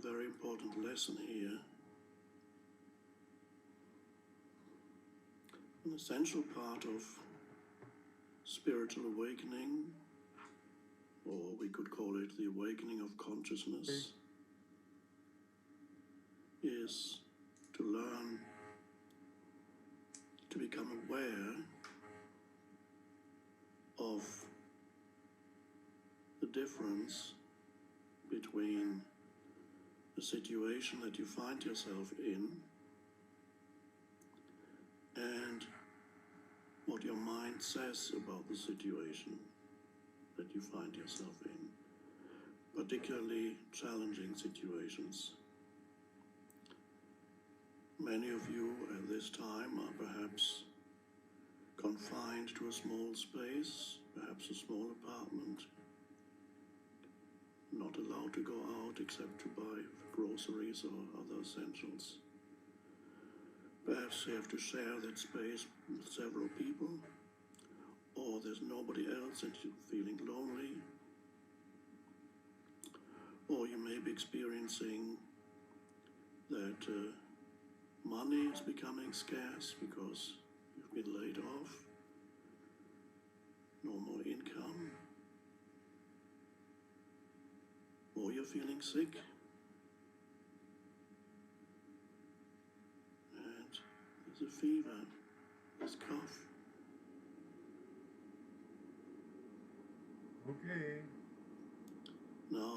very important lesson here. An essential part of spiritual awakening, or we could call it the awakening of consciousness, is to learn to become aware of the difference between the situation that you find yourself in and what your mind says about the situation that you find yourself in, particularly challenging situations. Many of you at this time are perhaps confined to a small space, perhaps a small apartment, not allowed to go out except to buy groceries or other essentials. Perhaps you have to share that space with several people, or there's nobody else and you're feeling lonely, or you may be experiencing that money is becoming scarce because you've been laid off, no more income, or you're feeling sick. There's a fever, there's cough. Okay. Now,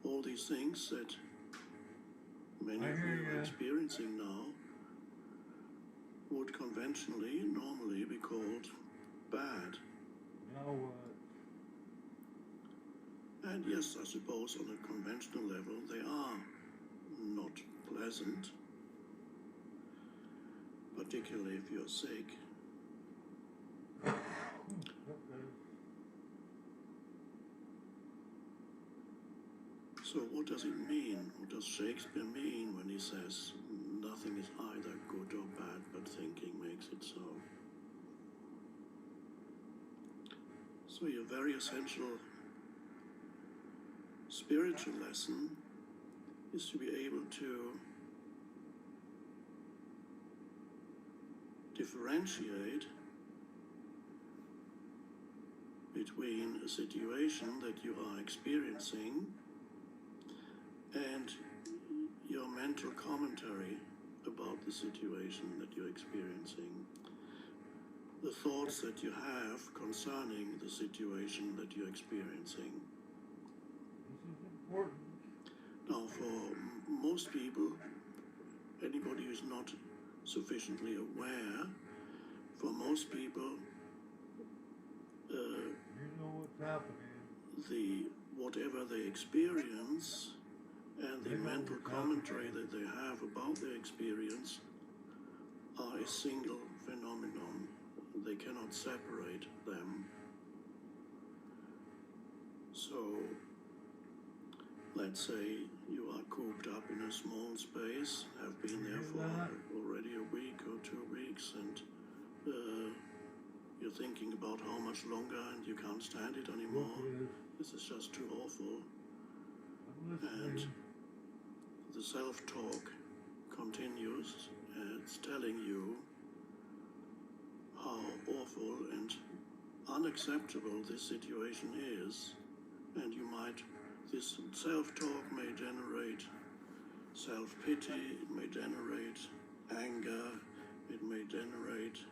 all these things that many of you are experiencing now would conventionally, normally be called bad. Now what? And yes, I suppose on a conventional level they are not pleasant, particularly if you're sick. So what does it mean? What does Shakespeare mean when he says nothing is either good or bad, but thinking makes it so? So your very essential spiritual lesson is to be able to differentiate between a situation that you are experiencing and your mental commentary about the situation that you're experiencing, the thoughts that you have concerning the situation that you're experiencing. This is important. Now, for most people, anybody who's not sufficiently aware, for most people, You know what's happening. Whatever they experience and the mental commentary that they have about their experience are a single phenomenon. They cannot separate them. So, let's say you are cooped up in a small space, have been there for already a week or 2 weeks, and you're thinking about how much longer and you can't stand it anymore. This is just too awful. And the self-talk continues, and it's telling you how awful and unacceptable this situation is, and this self-talk may generate self-pity, it may generate anger, it may generate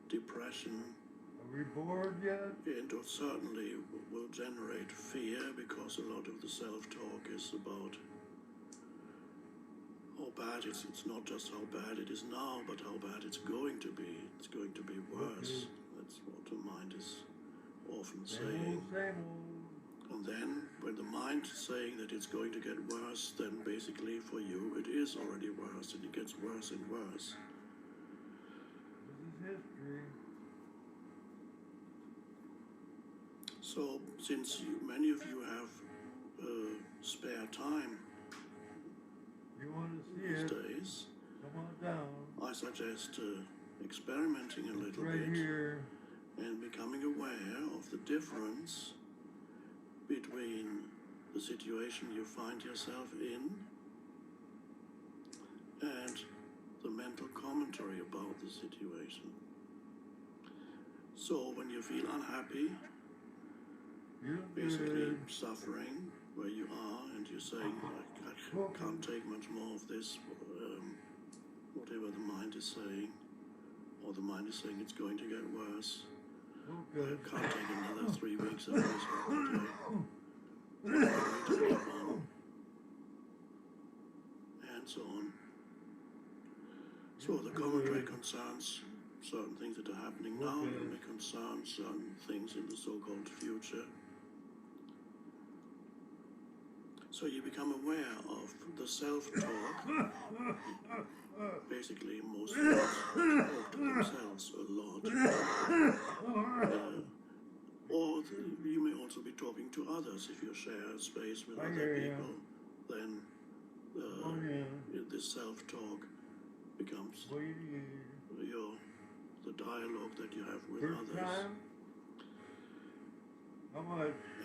depression. Are we bored yet? And it certainly will generate fear, because a lot of the self-talk is about how bad it's not just how bad it is now, but how bad it's going to be. It's going to be worse. That's what the mind is often saying. Same old. And then, when the mind is saying that it's going to get worse, then basically for you it is already worse, and it gets worse and worse. This is history. So, since many of you have spare time You want to see these it? days, Come on down. I suggest experimenting a little Right bit here. and becoming aware of the difference between the situation you find yourself in, and the mental commentary about the situation. So when you feel unhappy, basically suffering where you are, and you're saying, I can't take much more of this, whatever the mind is saying, or the mind is saying it's going to get worse. I can't take another 3 weeks of this holiday. I'm going to live on, and so on. So the commentary concerns certain things that are happening now, and it concerns certain things in the so-called future. So you become aware of the self-talk. Basically, most people talk to themselves a lot. Or you may also be talking to others. If you share a space with other people, then this self-talk becomes the dialogue that you have with others.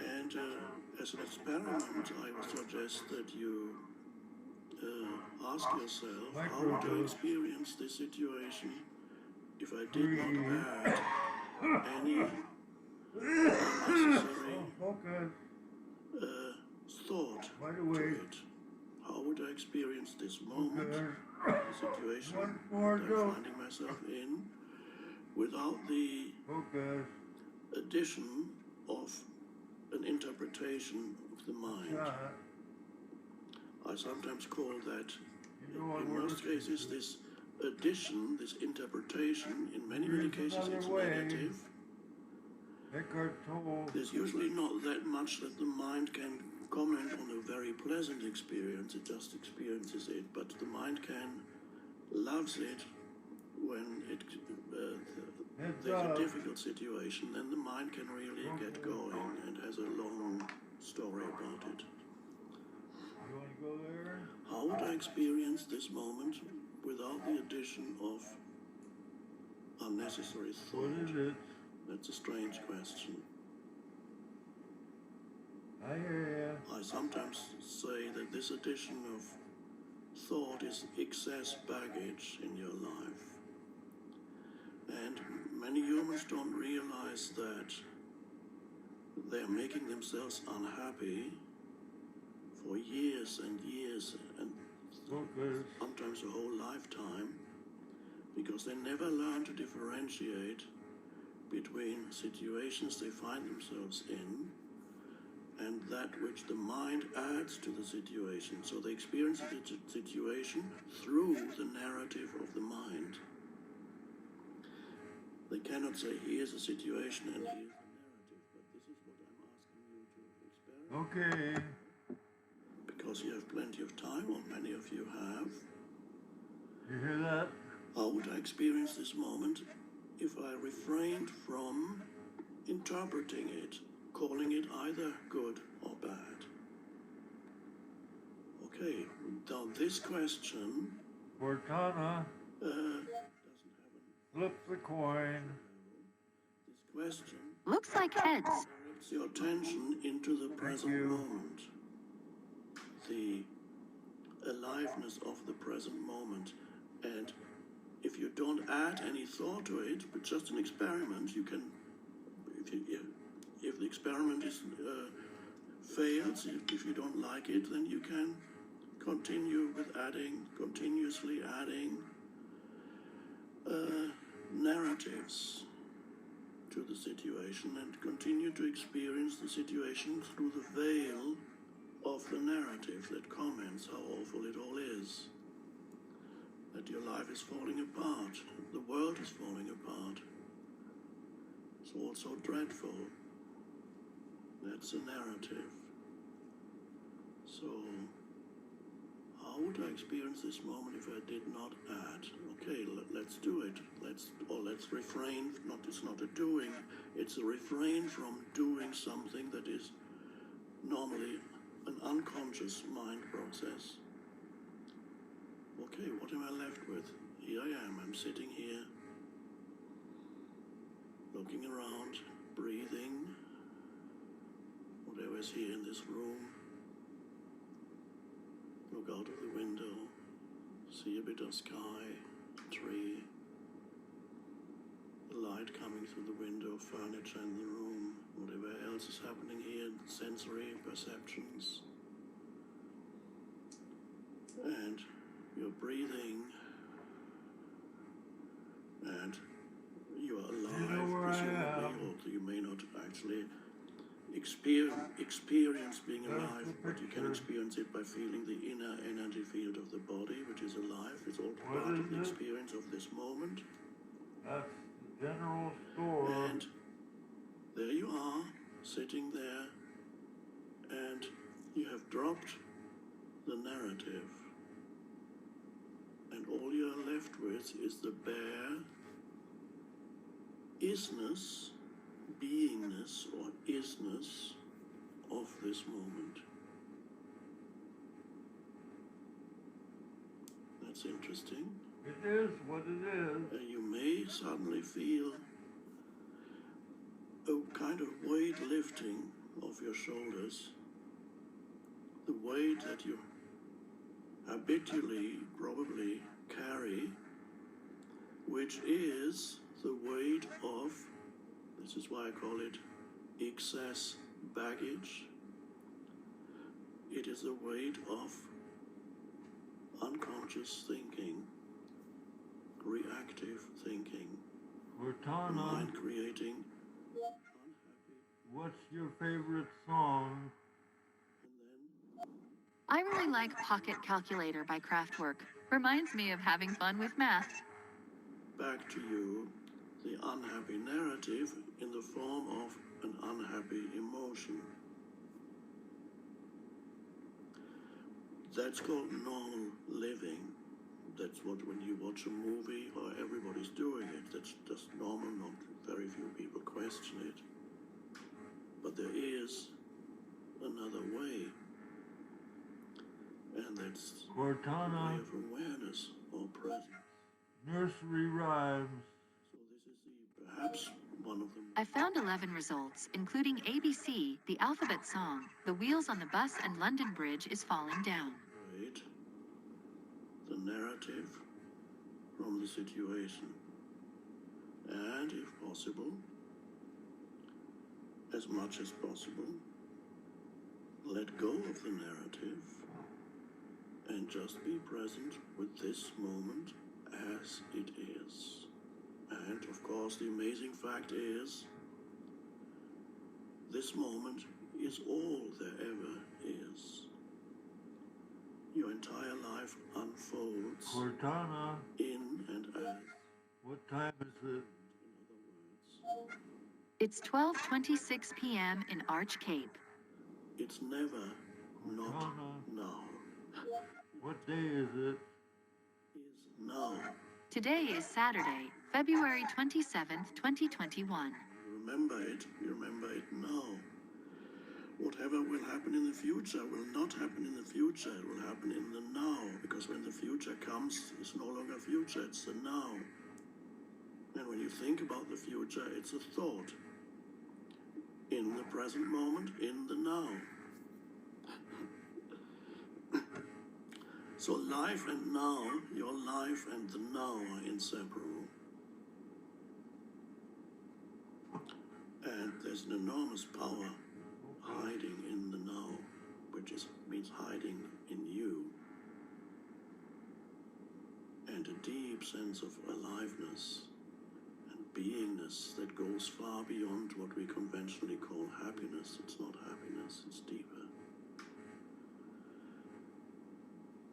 And as an experiment, I would suggest that you ask yourself, how would I experience this situation if I did not add any unnecessary thought to it? How would I experience this moment, the situation that I'm finding myself in, without the addition of an interpretation of the mind? I sometimes call that, in most cases, this addition, this interpretation, in many, many cases it's negative. There's usually not that much that the mind can comment on a very pleasant experience, it just experiences it, but the mind loves it when there's a difficult situation, then the mind can really get going and has a long story about it. You want to go there? How would I experience this moment without the addition of unnecessary thought? What is it? That's a strange question. I hear ya. I sometimes say that this addition of thought is excess baggage in your life. And many humans don't realize that they're making themselves unhappy for years and years and sometimes a whole lifetime, because they never learn to differentiate between situations they find themselves in and that which the mind adds to the situation. So they experience the situation through the narrative of the mind. They cannot say, here's a situation and here's the narrative, but this is what I'm asking you to experiment. Okay. Because you have plenty of time, or many of you have. You hear that? How would I experience this moment if I refrained from interpreting it, calling it either good or bad? Okay, now this question Cortana, doesn't have flip the coin. this question Looks like heads. directs your attention into the present you. moment, the aliveness of the present moment. And if you don't add any thought to it, but just an experiment, you can, if the experiment is fails, if you don't like it, then you can continue with continuously adding narratives to the situation and continue to experience the situation through the veil of the narrative that comments how awful it all is. That your life is falling apart, the world is falling apart. It's all so dreadful. That's a narrative. So, how would I experience this moment if I did not add? Okay, let's do it. Let's refrain. It's not a doing. It's a refrain from doing something that is normally an unconscious mind process. Okay, what am I left with? Here I am. I'm sitting here, looking around, breathing, whatever is here in this room, Look out of the window, see a bit of sky, tree, the light coming through the window, furniture in the room, whatever else is happening here, sensory perceptions. And you're breathing, and you are alive, You know where I presumably, am. although you may not actually experience being There's alive, the but you can picture. experience it by feeling the inner energy field of the body, which is alive. It's all What part of is the it? experience of this moment. That's the general store. And there you are, sitting there, and you have dropped the narrative. And all you're left with is the bare isness, beingness or isness of this moment. That's interesting. It is what it is. You may suddenly feel a kind of weight lifting off your shoulders, the weight that you habitually probably carry, which is the weight of, this is why I call it excess baggage. It is the weight of unconscious thinking, reactive thinking, Cortana, mind creating unhappy, what's your favorite song? and then I really like Pocket Calculator by Kraftwerk. Reminds me of having fun with math. back to you the unhappy narrative in the form of an unhappy emotion. That's called normal living. That's what, when you watch a movie, or everybody's doing it, that's just normal, not very few people question it. But there is another way, and that's a way Cortana, of awareness or presence. nursery rhymes. So this is perhaps one of the I found 11 results, including ABC, the alphabet song, The Wheels on the Bus and London Bridge is Falling Down. great, the narrative from the situation, and if possible, as much as possible, let go of the narrative and just be present with this moment as it is. And of course, the amazing fact is, this moment is all there ever is. Your entire life unfolds Cortana, in and as. what time is it? In other words, It's 12:26 p.m. in Arch Cape. it's never not Cortana, now. what day is it? Is now. Today is Saturday, February 27th, 2021. You remember it now. Whatever will happen in the future will not happen in the future, it will happen in the now, because when the future comes, it's no longer future, it's the now. And when you think about the future, it's a thought. In the present moment, in the now. So life and now, your life and the now are inseparable. And there's an enormous power hiding in the now, which means hiding in you. And a deep sense of aliveness and beingness that goes far beyond what we conventionally call happiness. It's not happiness, it's deeper.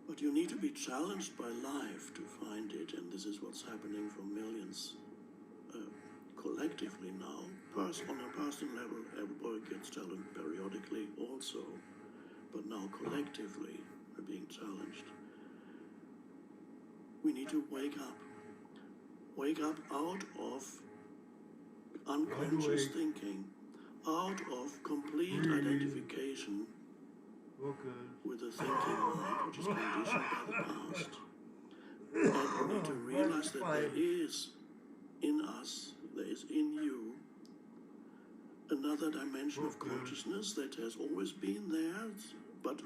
But you need to be challenged by life to find it, and this is what's happening for millions collectively now. On a personal level, everybody gets challenged periodically also, but now collectively we're being challenged. We need to wake up out of unconscious Wake. thinking, out of complete Breathe. identification Focus. with the thinking mind, which is conditioned by the past. And we need to realize that there is in us, there is in you, another dimension of consciousness that has always been there, but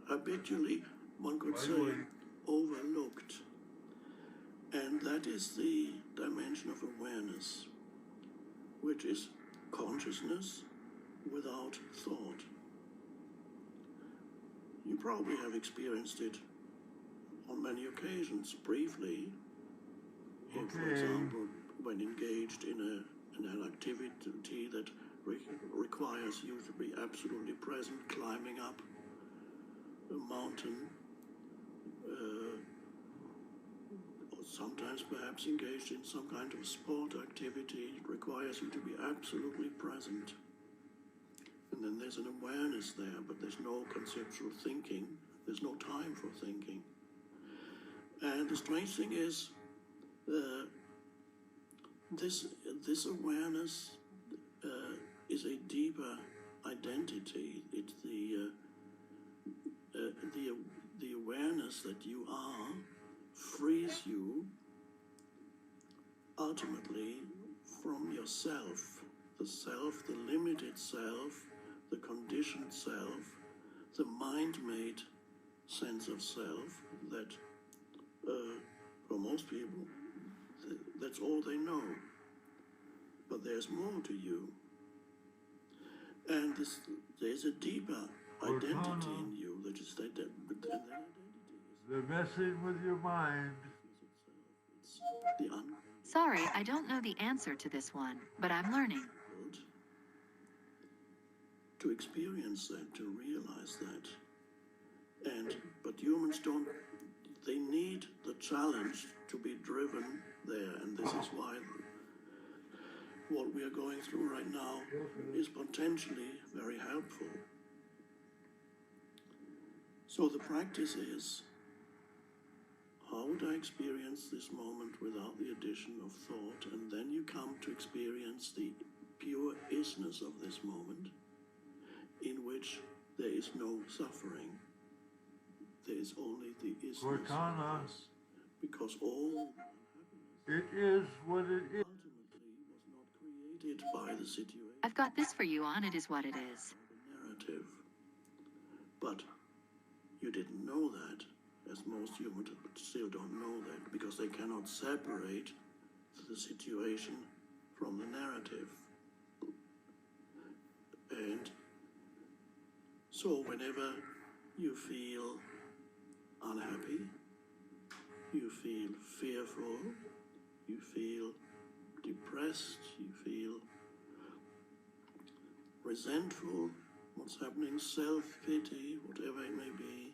habitually one could By say, the way, overlooked. And that is the dimension of awareness, which is consciousness without thought. You probably have experienced it on many occasions, briefly. If, for Okay. example, when engaged in an activity that requires you to be absolutely present, climbing up a mountain, or sometimes perhaps engaged in some kind of sport activity, it requires you to be absolutely present. And then there's an awareness there, but there's no conceptual thinking, there's no time for thinking. And the strange thing is, this awareness is a deeper identity. It's the awareness that you are frees you ultimately from yourself, the limited self, the conditioned self, the mind-made sense of self that for most people, that's all they know. But there's more to you. And there's a deeper identity in you that is that identity is they're messing with your mind. it's the Sorry, I don't know the answer to this one, but I'm learning. unfulfilled. To experience that, to realize that. But humans don't, they need the challenge to be driven there, and this is why what we are going through right now is potentially very helpful. So the practice is, how would I experience this moment without the addition of thought? And then you come to experience the pure isness of this moment, in which there is no suffering. There is only the isness Cortana. of this. Because all It is what it is. ultimately was not created by the situation, I've got this for you on It Is What It Is. the narrative. But you didn't know that, as most humans still don't know that, because they cannot separate the situation from the narrative. And so whenever you feel unhappy, you feel fearful, you feel depressed, you feel resentful, what's happening, self-pity, whatever it may be,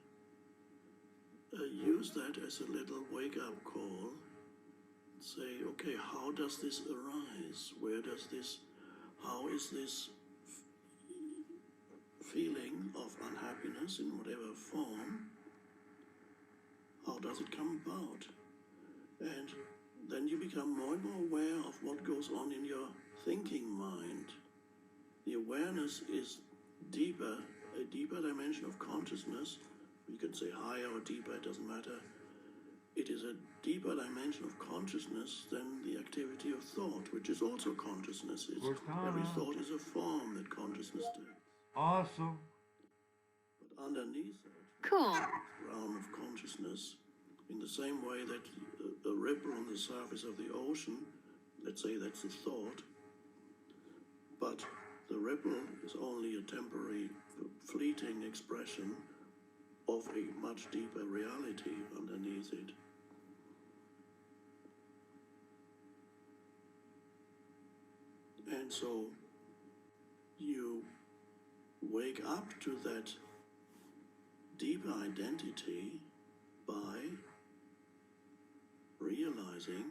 use that as a little wake-up call. Say, okay, how does this arise? How is this feeling of unhappiness in whatever form, how does it come about? And then you become more and more aware of what goes on in your thinking mind. The awareness is deeper, a deeper dimension of consciousness. You can say higher or deeper, it doesn't matter. It is a deeper dimension of consciousness than the activity of thought, which is also consciousness. Every thought is a form that consciousness does. Awesome. But underneath that, Cool. realm of consciousness, in the same way that a ripple on the surface of the ocean, let's say that's a thought, but the ripple is only a temporary, fleeting expression of a much deeper reality underneath it. And so you wake up to that deeper identity by realizing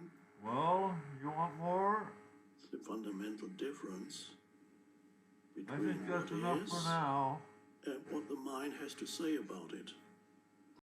Well, you want more? the fundamental difference I between think that's what enough is for now. and what the mind has to say about it.